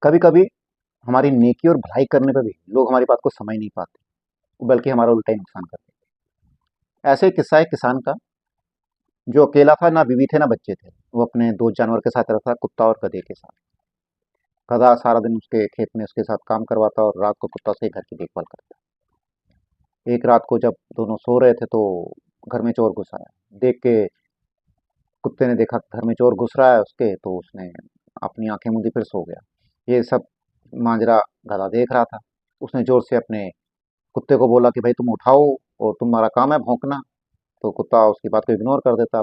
कभी कभी हमारी नेकी और भलाई करने पर भी लोग हमारी बात को समझ नहीं पाते, बल्कि हमारा उल्टा ही नुकसान करते हैं। ऐसे ही किस्सा है किसान का, जो अकेला था, ना बीवी थे ना बच्चे थे। वो अपने दो जानवर के साथ रहता, कुत्ता और गधे के साथ। गधा सारा दिन उसके खेत में उसके साथ काम करवाता और रात को कुत्ता उसके घर की देखभाल करता। एक रात को जब दोनों सो रहे थे तो घर में चोर घुस आया। देख के कुत्ते ने देखा घर में चोर घुस रहा है उसके, तो उसने अपनी आंखें मूंदी फिर सो गया। ये सब माजरा गधा देख रहा था। उसने जोर से अपने कुत्ते को बोला कि भाई तुम उठाओ, और तुम्हारा काम है भौंकना। तो कुत्ता उसकी बात को इग्नोर कर देता।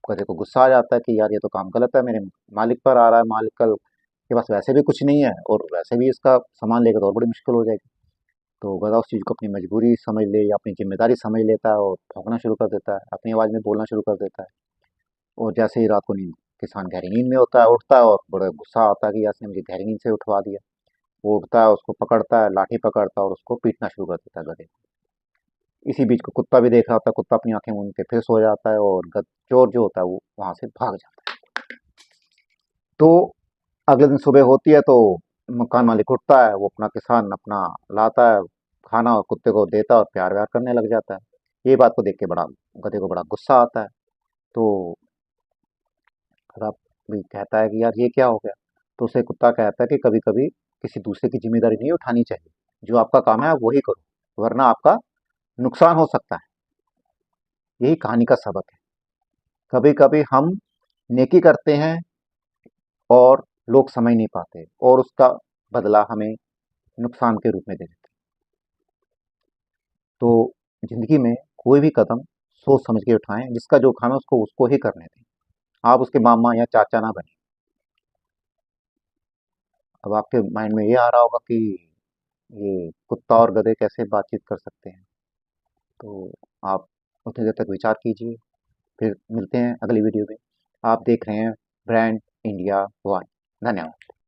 गधे को गुस्सा आ जाता है कि यार ये तो काम गलत है, मेरे मालिक पर आ रहा है, मालिक कल के पास वैसे भी कुछ नहीं है, और वैसे भी इसका सामान लेकर तो और बड़ी मुश्किल हो जाएगी। तो गधा उस चीज़ को अपनी मजबूरी समझ ले या अपनी जिम्मेदारी समझ लेता है और भौंकना शुरू कर देता है, अपनी आवाज़ में बोलना शुरू कर देता है। और जैसे ही रात को नींद किसान गहरी नींद में होता है, उठता है और बड़ा गुस्सा आता है कि यार इसने मुझे गहरी नींद से उठवा दिया। वो उठता है, उसको पकड़ता है, लाठी पकड़ता है और उसको पीटना शुरू कर देता है गधे को। इसी बीच को कुत्ता भी देख रहा होता है। कुत्ता अपनी आंखें मूंद के फिर सो जाता है और चोर जो होता है वो वहां से भाग जाता है। तो अगले दिन सुबह होती है तो मकान मालिक उठता है, वो अपना किसान अपना लाता है खाना और कुत्ते को देता है और प्यार व्यार करने लग जाता है। ये बात को देख के बड़ा गधे को बड़ा गुस्सा आता है। तो गधा भी कहता है कि यार ये क्या हो गया। तो उसे कुत्ता कहता है कि कभी कभी किसी दूसरे की जिम्मेदारी नहीं उठानी चाहिए, जो आपका काम है आप वही करो, वरना आपका नुकसान हो सकता है। यही कहानी का सबक है। कभी कभी हम नेकी करते हैं और लोग समझ नहीं पाते, और उसका बदला हमें नुकसान के रूप में दे देते हैं। तो जिंदगी में कोई भी कदम सोच समझ के उठाएं, जिसका जो काम है उसको उसको ही करने दें। आप उसके मामा या चाचा ना बने। अब आपके माइंड में ये आ रहा होगा कि ये कुत्ता और गधे कैसे बातचीत कर सकते हैं। तो आप उतनी देर तक विचार कीजिए, फिर मिलते हैं अगली वीडियो में। आप देख रहे हैं ब्रांड इंडिया वन। धन्यवाद।